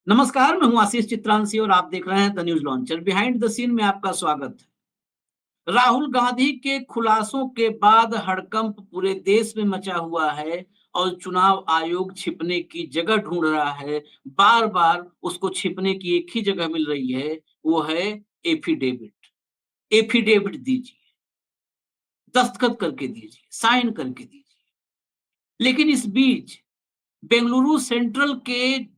नमस्कार, मैं हूं आशीष चित्रांशी और आप देख रहे हैं the news launcher. Behind the scene में आपका स्वागत है। राहुल गांधी के खुलासों के बाद हड़कंप पूरे देश में मचा हुआ है और चुनाव आयोग छिपने की जगह ढूंढ रहा है। बार बार उसको छिपने की एक ही जगह मिल रही है, वो है एफिडेविट। एफिडेविट दीजिए, दस्तखत करके दीजिए, साइन करके दीजिए। लेकिन इस बीच बेंगलुरु सेंट्रल के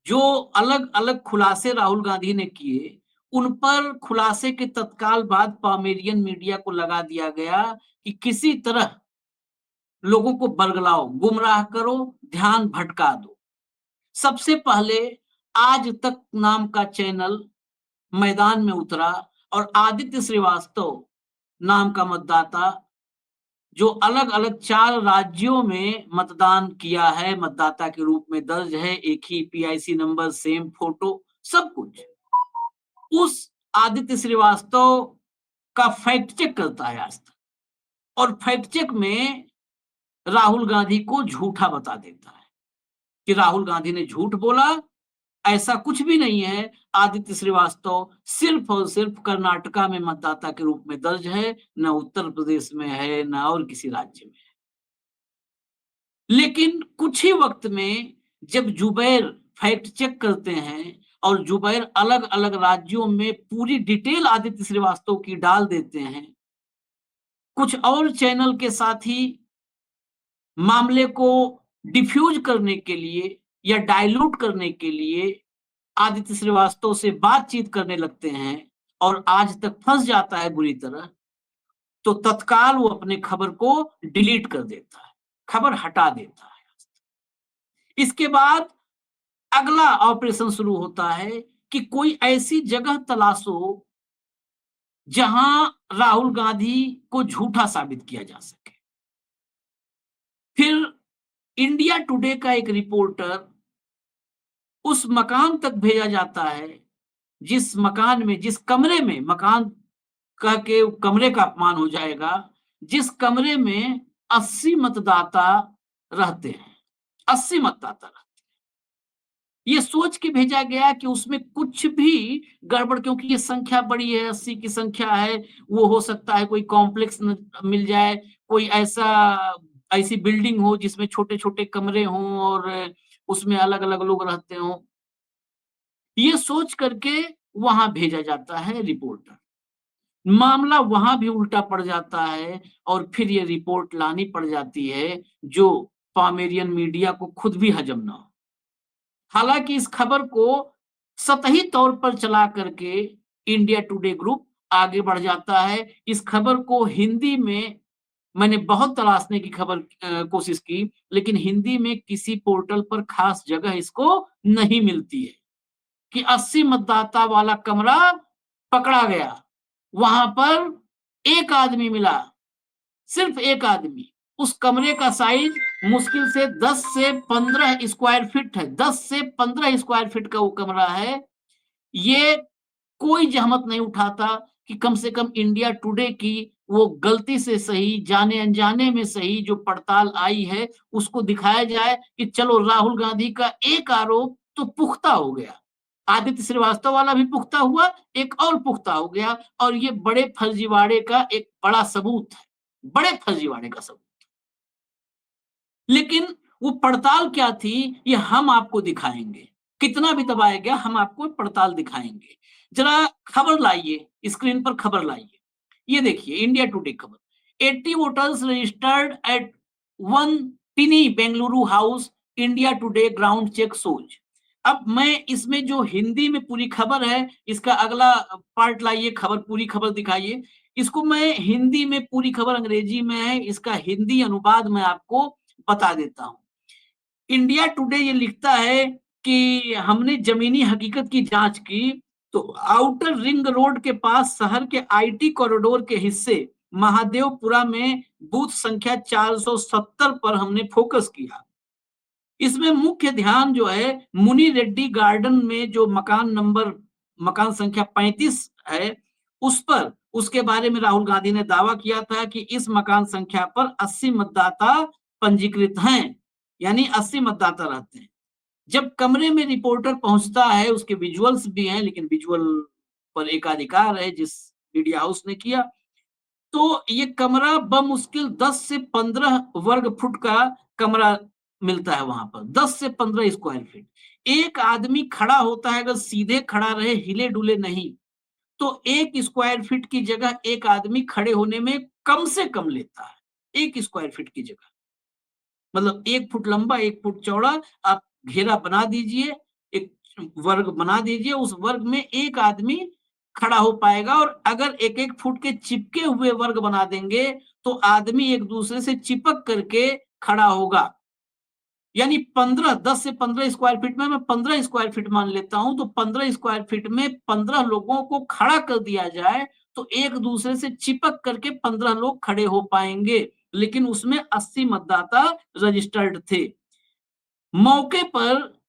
जो अलग-अलग खुलासे राहुल गांधी ने किए, उन पर खुलासे के तत्काल बाद पामेरियन मीडिया को लगा दिया गया कि किसी तरह लोगों को बरगलाओ, गुमराह करो, ध्यान भटका दो। सबसे पहले आज तक नाम का चैनल मैदान में उतरा और आदित्य श्रीवास्तव नाम का मतदाता जो अलग-अलग 4 राज्यों में मतदान किया है, मतदाता के रूप में दर्ज है, एक ही पीआईसी नंबर, सेम फोटो, सब कुछ। उस आदित्य श्रीवास्तव का फैक्ट चेक करता है आज तक और फैक्ट चेक में राहुल गांधी को झूठा बता देता है कि राहुल गांधी ने झूठ बोला, ऐसा कुछ भी नहीं है। आदित्य श्रीवास्तव सिर्फ और सिर्फ कर्नाटका में मतदाता के रूप में दर्ज है, न उत्तर प्रदेश में है, न और किसी राज्य में। लेकिन कुछ ही वक्त में जब जुबैर फैक्ट चेक करते हैं और जुबैर अलग-अलग राज्यों में पूरी डिटेल आदित्य श्रीवास्तव की डाल देते हैं, कुछ और चैनल के साथी मामले को डिफ्यूज करने के लिए या डाइल्यूट करने के लिए आदित्य श्रीवास्तव से बातचीत करने लगते हैं और आज तक फंस जाता है बुरी तरह, तो तत्काल वो अपने खबर को डिलीट कर देता है, खबर हटा देता है। इसके बाद अगला ऑपरेशन शुरू होता है कि कोई ऐसी जगह तलाशो जहां राहुल गांधी को झूठा साबित किया जा सके। फिर इंडिया टुडे का एक रिपोर्टर उस मकान तक भेजा जाता है जिस मकान में, जिस कमरे में, मकान कह के कमरे का अपमान हो जाएगा, जिस कमरे में 80 मतदाता रहते हैं। 80 मतदाता रहते हैं। ये सोच के भेजा गया कि उसमें कुछ भी गड़बड़, क्योंकि ये संख्या बड़ी है, 80 की संख्या है, वो हो सकता है कोई कॉम्प्लेक्स मिल जाए, कोई ऐसी बिल्डिंग हो जिसमें छोटे-छोटे कमरे हों और उसमें अलग-अलग लोग रहते हों। ये सोच करके वहां भेजा जाता है रिपोर्टर। मामला वहां भी उल्टा पड़ जाता है और फिर ये रिपोर्ट लानी पड़ जाती है जो पामेरियन मीडिया को खुद भी हजम ना हो। हालांकि इस खबर को सतही तौर पर चला करके इंडिया टुडे ग्रुप आगे बढ़ जाता है। इस खबर को हिंदी में मैंने बहुत तलाशने की कोशिश की, लेकिन हिंदी में किसी पोर्टल पर खास जगह इसको नहीं मिलती है कि 80 मतदाता वाला कमरा पकड़ा गया। वहां पर एक आदमी मिला, सिर्फ एक आदमी। उस कमरे का साइज मुश्किल से 10 से 15 स्क्वायर फीट है। 10 से 15 स्क्वायर फीट का वो कमरा है। ये कोई जहमत नहीं उठाता कि कम से कम इंडिया टुडे की वो गलती से सही, जाने अनजाने में सही जो पड़ताल आई है, उसको दिखाया जाए कि चलो राहुल गांधी का एक आरोप तो पुख्ता हो गया। आदित्य श्रीवास्तव वाला भी पुख्ता हुआ, एक और पुख्ता हो गया और ये बड़े फर्जीवाड़े का एक बड़ा सबूत है। बड़े फर्जीवाड़े का सबूत। लेकिन वो पड़ताल क्या थी, ये हम आपको दिखाएंगे। कितना भी दबाया गया, हम आपको पड़ताल दिखाएंगे। जरा खबर लाइए, स्क्रीन पर खबर लाइए। ये देखिए इंडिया टुडे खबर। 80 voters registered at 1 tiny Bengaluru house, India Today ground check shows. अब मैं इसमें जो हिंदी में पूरी खबर है, इसका अगला पार्ट लाइए, खबर पूरी खबर दिखाइए। इसको मैं हिंदी में, पूरी खबर अंग्रेजी में है, इसका हिंदी अनुवाद मैं आपको बता देता हूँ। इंडिया टुडे ये लिखता है कि हमने जमीनी हकीकत की जांच की तो आउटर रिंग रोड के पास शहर के आईटी कॉरिडोर के हिस्से महादेवपुरा में बूथ संख्या 470 पर हमने फोकस किया। इसमें मुख्य ध्यान जो है मुनि रेड्डी गार्डन में जो मकान संख्या 35 है उस पर, उसके बारे में राहुल गांधी ने दावा किया था कि इस मकान संख्या पर 80 मतदाता पंजीकृत हैं, यानी 80 मतदाता रहते हैं। जब कमरे में रिपोर्टर पहुंचता है, उसके विजुअल्स भी हैं, लेकिन विजुअल पर एकाधिकार है जिस मीडिया हाउस ने किया, तो ये कमरा बमुश्किल 10 से 15 वर्ग फुट का कमरा मिलता है वहां पर, 10 से 15 स्क्वायर फीट। एक आदमी खड़ा होता है, अगर सीधे खड़ा रहे, हिले डुले नहीं, तो 1 स्क्वायर फीट की जगह एक आदमी खड़े होने में कम से कम लेता है, 1 स्क्वायर फीट की जगह। मतलब 1 फुट लंबा, 1 फुट चौड़ा, आप घेरा बना दीजिए, एक वर्ग बना दीजिए, उस वर्ग में एक आदमी खड़ा हो पाएगा। और अगर एक-एक फुट के चिपके हुए वर्ग बना देंगे, तो आदमी एक दूसरे से चिपक करके खड़ा होगा। यानी 15, 10 से 15 स्क्वायर फीट में मैं 15 स्क्वायर फीट मान लेता हूं, तो 15 स्क्वायर फीट में 15 लोगों को खड़ा कर दिया जाए, तो एक दूसरे से चिपक करके 15 लोग खड़े हो पाएंगे। लेकिन उसमें 80 मतदाता रजिस्टर्ड थे। मौके पर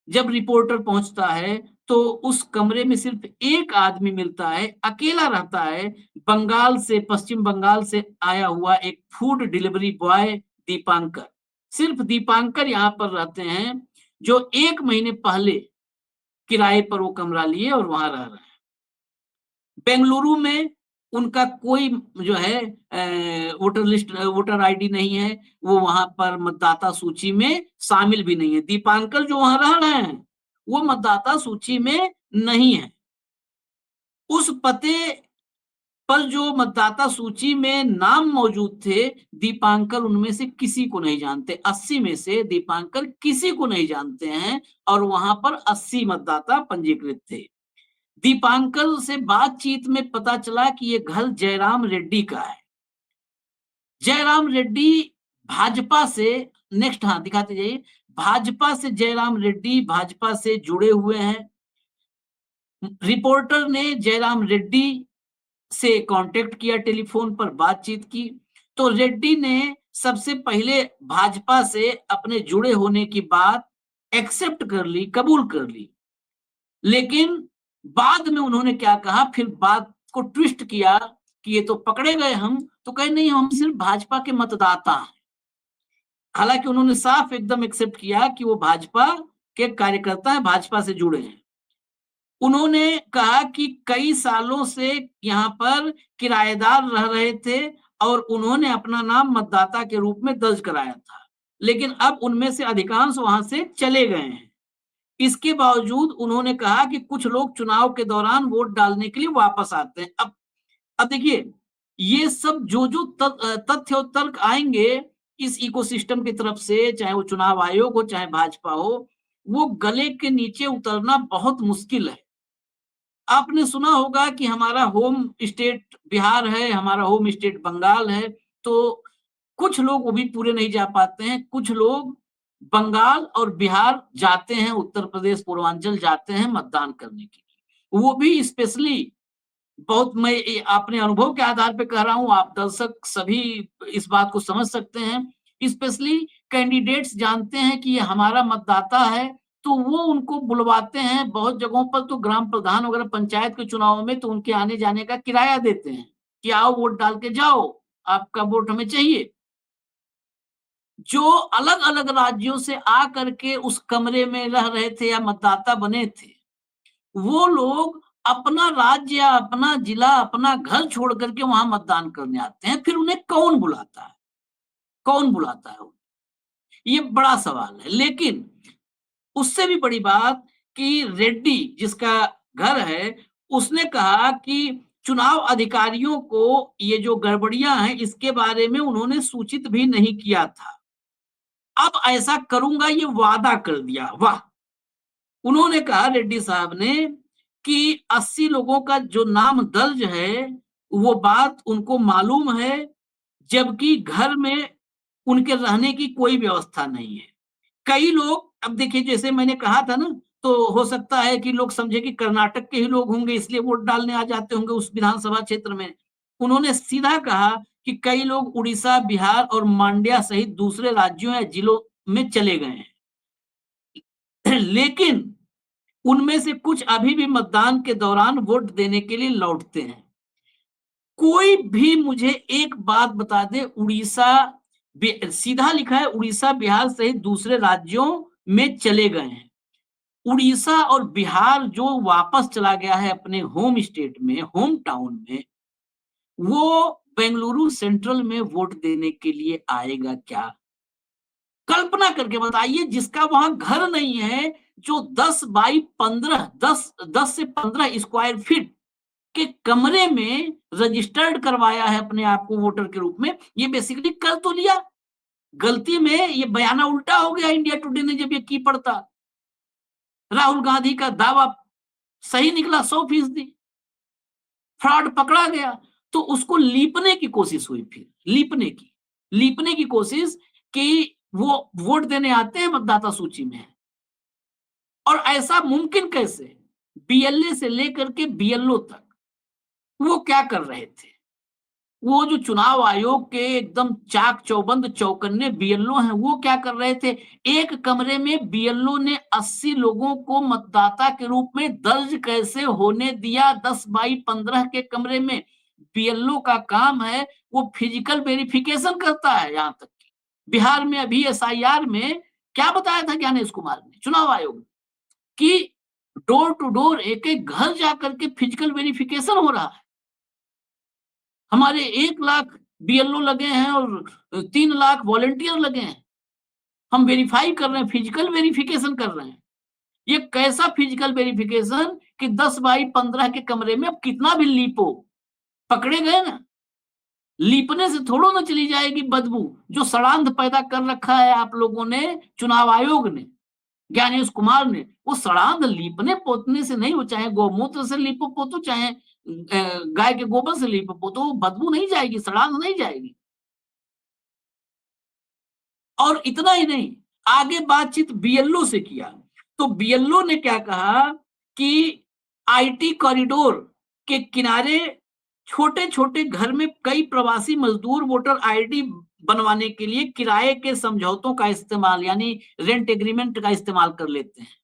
जब रिपोर्टर पहुंचता है, तो उस कमरे में सिर्फ एक आदमी मिलता है, अकेला रहता है, बंगाल से, पश्चिम बंगाल से आया हुआ एक फूड डिलीवरी बॉय दीपांकर। सिर्फ दीपांकर यहाँ पर रहते हैं, जो 1 महीने पहले किराए पर वो कमरा लिए और वहां रह रहे हैं। बेंगलुरु में उनका कोई जो है वोटर आईडी नहीं है, वो वहां पर मतदाता सूची में शामिल भी नहीं है। दीपांकर जो वहां रह रहे हैं, वो मतदाता सूची में नहीं है। उस पते पर जो मतदाता सूची में नाम मौजूद थे, दीपांकर उनमें से किसी को नहीं जानते। 80 में से दीपांकर किसी को नहीं जानते हैं, और वहां पर 80 मतदाता पंजीकृत थे। दीपांकर से बातचीत में पता चला कि ये घर जयराम रेड्डी का है। जयराम रेड्डी भाजपा से, नेक्स्ट हाँ दिखाते जाइए, भाजपा से जयराम रेड्डी भाजपा से जुड़े हुए हैं। रिपोर्टर ने जयराम रेड्डी से कांटेक्ट किया, टेलीफोन पर बातचीत की, तो रेड्डी ने सबसे पहले भाजपा से अपने जुड़े होने की बात एक्सेप्ट कर ली, कबूल कर ली। लेकिन बाद में उन्होंने क्या कहा, फिर बात को ट्विस्ट किया कि ये तो पकड़े गए हम, तो कहे नहीं, हम सिर्फ भाजपा के मतदाता हैं। हालांकि उन्होंने साफ एकदम एक्सेप्ट किया कि वो भाजपा के कार्यकर्ता हैं, भाजपा से जुड़े हैं। उन्होंने कहा कि कई सालों से यहाँ पर किराएदार रह रहे थे, और उन्होंने अपना नाम मतदाता के रूप में दर्ज कराया था, लेकिन अब उनमें से अधिकांश वहां से चले गए हैं। इसके बावजूद उन्होंने कहा कि कुछ लोग चुनाव के दौरान वोट डालने के लिए वापस आते हैं। अब देखिए, ये सब जो तथ्य और तर्क आएंगे इस इकोसिस्टम की तरफ से, चाहे वो चुनाव आयोग हो, चाहे भाजपा हो, वो गले के नीचे उतरना बहुत मुश्किल है। आपने सुना होगा कि हमारा होम स्टेट बिहार है, हमारा होम स्टेट बंगाल है, तो कुछ लोग वो भी पूरे नहीं जा पाते हैं। कुछ लोग बंगाल और बिहार जाते हैं, उत्तर प्रदेश, पूर्वांचल जाते हैं मतदान करने के लिए। वो भी स्पेशली, बहुत मैं अपने अनुभव के आधार पे कह रहा हूँ, आप दर्शक सभी इस बात को समझ सकते हैं। स्पेशली कैंडिडेट्स जानते हैं कि ये हमारा मतदाता है, तो वो उनको बुलवाते हैं। बहुत जगहों पर तो ग्राम प्रधान वगैरह पंचायत के चुनाव में तो उनके आने जाने का किराया देते हैं कि आओ वोट डाल के जाओ, आपका वोट हमें चाहिए। जो अलग-अलग राज्यों से आकर के उस कमरे में रह रहे थे या मतदाता बने थे, वो लोग अपना राज्य या अपना जिला, अपना घर छोड़ करके वहां मतदान करने आते हैं। फिर उन्हें कौन बुलाता है? कौन बुलाता है? ये बड़ा सवाल है। लेकिन उससे भी बड़ी बात कि रेड्डी जिसका घर है, उसने कहा कि चुनाव अधिकारियों को ये जो गड़बड़ियां हैं इसके बारे में उन्होंने सूचित भी नहीं किया था। अब ऐसा करूंगा ये वादा कर दिया। वाह! उन्होंने कहा रेड्डी साहब ने कि 80 लोगों का जो नाम दर्ज है, वो बात उनको मालूम है, जबकि घर में उनके रहने की कोई व्यवस्था नहीं है। कई लोग, अब देखिए जैसे मैंने कहा था ना, तो हो सकता है कि लोग समझे कि कर्नाटक के ही लोग होंगे इसलिए वोट डालने आ जाते होंगे उस विधानसभा क्षेत्र में। उन्होंने सीधा कहा कि कई लोग उड़ीसा, बिहार और मांड्या सहित दूसरे राज्यों या जिलों में चले गए हैं। लेकिन उनमें से कुछ अभी भी मतदान के दौरान वोट देने के लिए लौटते हैं। कोई भी मुझे एक बात बता दे, उड़ीसा, सीधा लिखा है उड़ीसा, बिहार सहित दूसरे राज्यों में चले गए हैं। उड़ीसा और बिहार जो वापस चला गया है अपने होम स्टेट में, होम टाउन में, वो बेंगलुरु सेंट्रल में वोट देने के लिए आएगा क्या? कल्पना करके बताइए, जिसका वहां घर नहीं है, जो 10 बाई 15 10 से 15 स्क्वायर फीट के कमरे में रजिस्टर्ड करवाया है अपने आप को वोटर के रूप में, ये बेसिकली कर तो लिया। गलती में ये बयाना उल्टा हो गया इंडिया टुडे ने जब ये की पढ़ता। राहुल गांधी का दावा सही निकला 100%, फ्रॉड पकड़ा गया, तो उसको लीपने की कोशिश हुई, फिर लीपने की कोशिश कि वो वोट देने आते हैं मतदाता सूची में। और ऐसा मुमकिन कैसे? बीएलए से लेकर के बीएलओ तक वो क्या कर रहे थे? वो जो चुनाव आयोग के एकदम चाक चौबंद चौकन्ने बीएलओ हैं, वो क्या कर रहे थे? एक कमरे में बीएलओ ने 80 लोगों को मतदाता के रूप में दर्ज कैसे होने दिया? 10 बाई 15 के कमरे में बीएलओ का काम है, वो फिजिकल वेरिफिकेशन करता है। यहां तक कि बिहार में अभी एसआईआर में क्या बताया था ज्ञानेश कुमार ने, चुनाव आयोग, कि डोर टू डोर, एक एक घर जाकर के फिजिकल वेरिफिकेशन हो रहा है। हमारे 1 लाख बीएलओ लगे हैं और 3 लाख वॉलंटियर लगे हैं। हम वेरीफाई कर रहे हैं, फिजिकल वेरिफिकेशन कर रहे हैं। ये कैसा फिजिकल वेरिफिकेशन कि 10 बाई 15 के कमरे में अब कितना भी लीपो, पकड़े गए ना। लीपने से थोड़ो ना चली जाएगी बदबू, जो सड़ांध पैदा कर रखा है आप लोगों ने, चुनाव आयोग ने, ज्ञानेश कुमार ने। वो सड़ांध लीपने पोतने से नहीं, वो चाहे गौमूत्र से लीपो पोतो, चाहे गाय के गोबर से लीपो पोतो, बदबू नहीं जाएगी, सड़ांध नहीं जाएगी। और इतना ही नहीं, आगे बातचीत बीएलओ से किया, तो बीएलओ ने क्या कहा कि आईटी कॉरिडोर के किनारे छोटे-छोटे घर में कई प्रवासी मजदूर वोटर आईडी बनवाने के लिए किराए के समझौतों का इस्तेमाल, यानी रेंट एग्रीमेंट का इस्तेमाल कर लेते हैं।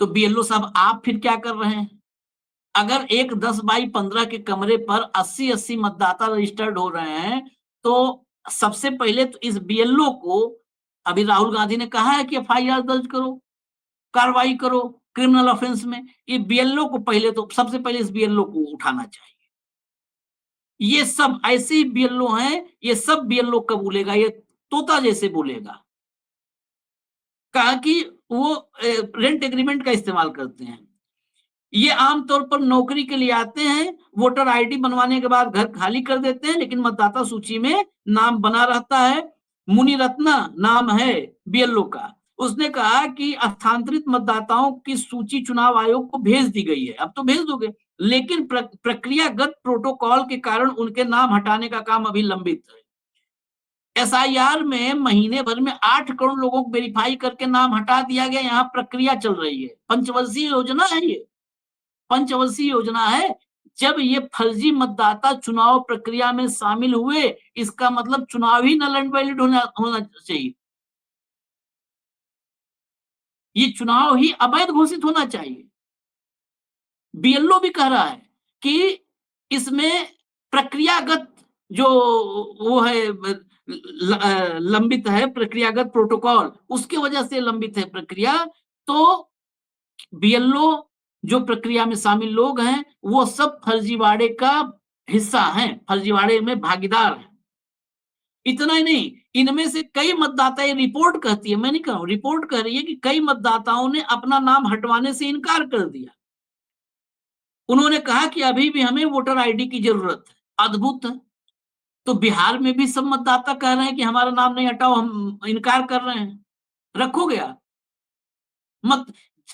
तो बीएलओ साहब, आप फिर क्या कर रहे हैं? अगर एक 10 बाई 15 के कमरे पर 80-80 मतदाता रजिस्टर्ड हो रहे हैं, तो सबसे पहले तो इस बीएलओ को, अभी राहुल गांधी ने कहा है कि एफआईआर दर्ज करो, कार्रवाई करो क्रिमिनल ऑफेंस में। ये बीएलओ को पहले तो, सबसे पहले इस बीएलओ को उठाना चाहिए। ये सब ऐसे ही बीएलओ हैं, ये सब बीएलओ कब बोलेगा? ये तोता जैसे बोलेगा। कहा कि वो रेंट एग्रीमेंट का इस्तेमाल करते हैं। ये आमतौर पर नौकरी के लिए आते हैं, वोटर आईडी बनवाने के बाद घर खाली कर देते हैं, लेकिन मतदाता सूची में नाम बना रहता है। मुनिरत्ना नाम है बीएलओ का। उसने कहा कि स्थानांतरित मतदाताओं की सूची चुनाव आयोग को भेज दी गई है, अब तो भेज दोगे, लेकिन प्रक्रियागत प्रोटोकॉल के कारण उनके नाम हटाने का काम अभी लंबित है। एसआईआर में महीने भर में 8 करोड़ लोगों को वेरीफाई करके नाम हटा दिया गया, यहाँ प्रक्रिया चल रही है। पंचवर्षीय योजना है ये, पंचवर्षीय योजना है। जब ये फर्जी मतदाता चुनाव प्रक्रिया में शामिल हुए, इसका मतलब चुनाव ही नल एंड वैलिड होना चाहिए। ये चुनाव ही अवैध घोषित होना चाहिए। बीएलओ भी कह रहा है कि इसमें प्रक्रियागत जो वो है, लंबित है प्रक्रियागत प्रोटोकॉल, उसकी वजह से लंबित है प्रक्रिया। तो बीएलओ जो प्रक्रिया में शामिल लोग हैं, वो सब फर्जीवाड़े का हिस्सा हैं, फर्जीवाड़े में भागीदार हैं। इतना ही नहीं, इनमें से कई मतदाता, ये रिपोर्ट कहती है, मैं नहीं कह रहा हूं, रिपोर्ट कह रही है कि कई मतदाताओं ने अपना नाम हटवाने से इनकार कर दिया। उन्होंने कहा कि अभी भी हमें वोटर आईडी की जरूरत है। अद्भुत है। तो बिहार में भी सब मतदाता कह रहे हैं कि हमारा नाम नहीं हटाओ, हम इनकार कर रहे हैं। रखोगे आप? मत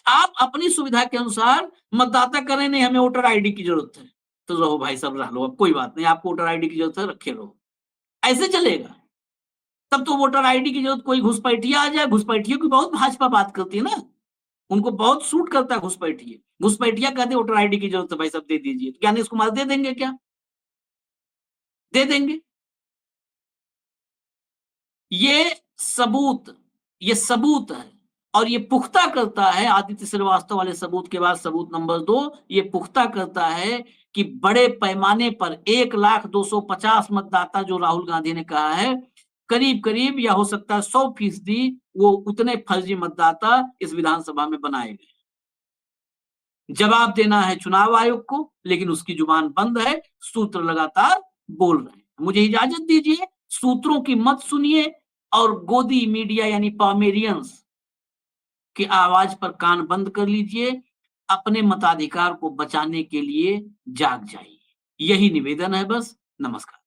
आप अपनी सुविधा के अनुसार मतदाता कर रहे, नहीं हमें वोटर आईडी की जरूरत है, तो रहो भाई सब रह लो, अब कोई बात नहीं, आपको वोटर आईडी की जरूरत है, रखे रहो। ऐसे चलेगा? तब तो वोटर आईडी की जरूरत कोई घुसपैठिया आ जाए। घुसपैठियों की बहुत भाजपा बात करती है ना, उनको बहुत सूट करता है घुसपैठिए। घुसपैठिया कहते वोटर आईडी की जरूरत है भाई, सब दे दीजिए। तो ज्ञानेश कुमार दे देंगे क्या? दे देंगे। ये सबूत, ये सबूत है, और ये पुख्ता करता है, आदित्य श्रीवास्तव वाले सबूत के बाद सबूत नंबर 2, ये पुख्ता करता है कि बड़े पैमाने पर 1,250,000 मतदाता जो राहुल गांधी ने कहा है, करीब करीब, या हो सकता है 100% वो उतने फर्जी मतदाता इस विधानसभा में बनाए गए। जवाब देना है चुनाव आयोग को, लेकिन उसकी जुबान बंद है, सूत्र लगातार बोल रहे हैं। मुझे इजाजत दीजिए, सूत्रों की मत सुनिए और गोदी मीडिया यानी पॉमेरियंस की आवाज पर कान बंद कर लीजिए। अपने मताधिकार को बचाने के लिए जाग जाइए। यही निवेदन है बस। नमस्कार।